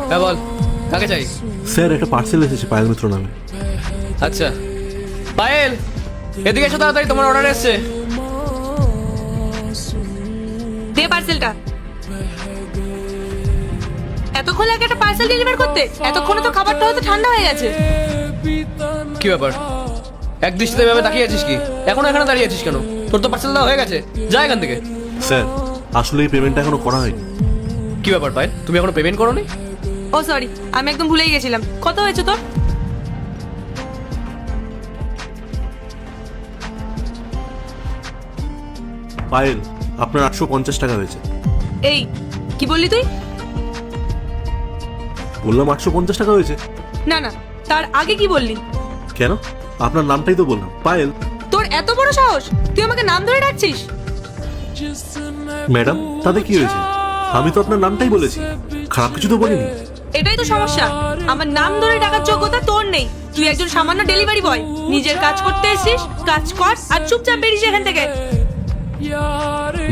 হ্যাঁ বল, কাকে চাই? স্যার একটা পার্সেল এসেছে পায়েল মিত্র নামে। আচ্ছা পায়েল, এদিকে এসো তাড়াতাড়ি, তোমার অর্ডার এসছে। দে পার্সেলটা। এতক্ষণ লাগে একটা পার্সেল ডেলিভার করতে? এতক্ষণে তো খাবারটা হয়তো ঠান্ডা হয়ে গেছে। কি ব্যাপার, এক দৃষ্টিতে এভাবে তাকিয়ে আছিস কি? এখনো এখানে দাঁড়িয়ে আছিস কেন? তোর তো পার্সেল দেওয়া হয়ে গেছে, যা এখান থেকে। স্যার আসলে এই পেমেন্টটা এখনো করা হয়নি। কি ব্যাপার পায়েল, তুমি এখনো পেমেন্ট করোনি? ও সরি, আমি একদম ভুলেই গেছিলাম। কত হয়েছে তোর? পায়েল আপনার 850 টাকা হয়েছে। এই কি বললি তুই? বললাম 850 টাকা হয়েছে। না না, তার আগে কি বললি? কেন, আপনার নামটাই তো বললাম, পায়েল। তোর এত বড় সাহস, তুই আমাকে নাম ধরে ডাকছিস? ম্যাডাম তাতে কি হয়েছে? আমি তো আপনার নামটাই বলেছি, খারাপ কিছু তো বলিনি। এটাই তো সমস্যা, আমার নাম ধরে ডাকার যোগ্যতা তোর নেই। তুই একজন সামান্য ডেলিভারি বয়, নিজের কাজ করতে এসেছিস, কাজ কর আর চুপচাপ বেরিয়ে এখান থেকে।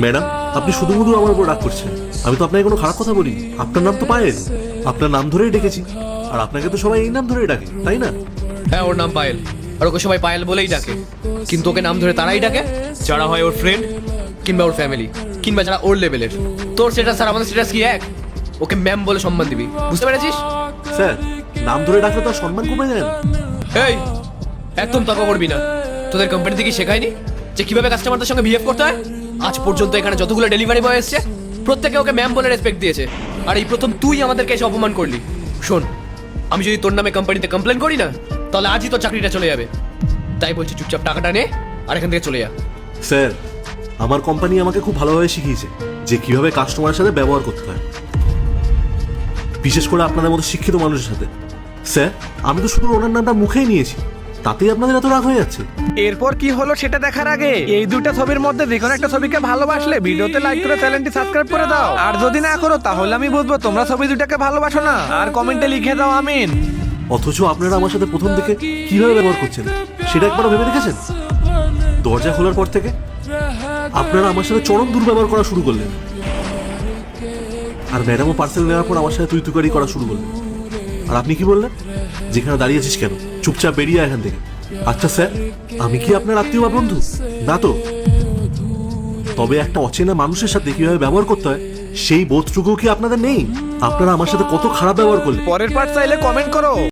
ম্যাডাম আপনি শুধু আমার উপর রাগ করছেন। আমি তো আপনাকে কোনো খারাপ কথা বলিনি। আপনার নাম তো পায়েল, আপনার নাম ধরেই ডেকেছি। আর আপনাকে তো সবাই এই নাম ধরেই ডাকে, তাই না? হ্যাঁ, ওর নাম পায়েল, আর ওকে সবাই পায়েল বলেই ডাকে। কিন্তু ওকে নাম ধরে তারাই ডাকে যারা হয় ওর ফ্রেন্ড, কিংবা ওর ফ্যামিলি, কিংবা যারা ওর লেভেলের। তোর স্ট্যাটাস আর আমাদের স্ট্যাটাস কি এক? ওকে ম্যাম বলে সম্মান দিবি, বুঝতে পেরেছিস? স্যার নাম ধরে ডাকলে তো আর সম্মান কমে যায় না। এই একদম তর্ক করবি না। তোদের কোম্পানি থেকে শেখায়নি যে কিভাবে কাস্টমারদের সঙ্গে বিহেভ করতে হয়? আজ পর্যন্ত এখানে যতগুলো ডেলিভারি বয় এসেছে প্রত্যেকে ওকে ম্যাম বলে রেসপেক্ট দিয়েছে, আর এই প্রথম তুই আমাদেরকে এসে অপমান করলি। শোন, আমি যদি তোর নামে কোম্পানিতে কমপ্লেন করি না, তাহলে আজই তোর চাকরিটা চলে যাবে। তাই বলছি চুপচাপ টাকাটা নে আর এখান থেকে চলে যা। স্যার আমার কোম্পানি আমাকে খুব ভালোভাবে শিখিয়েছে যে কিভাবে কাস্টমারের সাথে ব্যবহার করতে হয়, বিশেষ করে আপনাদের মতো শিক্ষিত মানুষের সাথে। স্যার আমি তো শুধু ওনার নামটা মুখেই নিয়েছি, তাতেই আপনাদের এত রাগ হয়ে যাচ্ছে? এরপর কি হলো সেটা দেখার আগে এই দুইটা ছবির মধ্যে যে কোনো একটা ছবিকে ভালোবাসলে ভিডিওতে লাইক করে চ্যানেলটি সাবস্ক্রাইব করে দাও। আর যদি না করো তাহলে আমি বুঝবো তোমরা ছবি দুটাকে ভালোবাসো না। আর কমেন্টে লিখে দাও আমিন। অথচ আপনারা আমার সাথে প্রথম থেকে কিভাবে ব্যবহার করছেন সেটা একবার ভেবে দেখেছেন? দরজা খোলার পর থেকে আপনারা আমার সাথে চরম দুর্ব্যবহার করা শুরু করলেন। আর ম্যাডামও পার্সেল নেওয়ার পর আমার সাথে তুই তুকারি করা শুরু করলেন। আর আপনি কি বললেন? যেখানে দাঁড়িয়েছিস কেন, চুপচাপ বেরিয়ে এখান থেকে। আচ্ছা স্যার, আমি কি আপনার আত্মীয় বা বন্ধু? না তো। তবে একটা অচেনা মানুষের সাথে কিভাবে ব্যবহার করতে হয় সেই বোধটুকু কি আপনাদের নেই? আপনারা আমার সাথে কত খারাপ ব্যবহার করলেন। পরের পার্ট চাইলে কমেন্ট করো।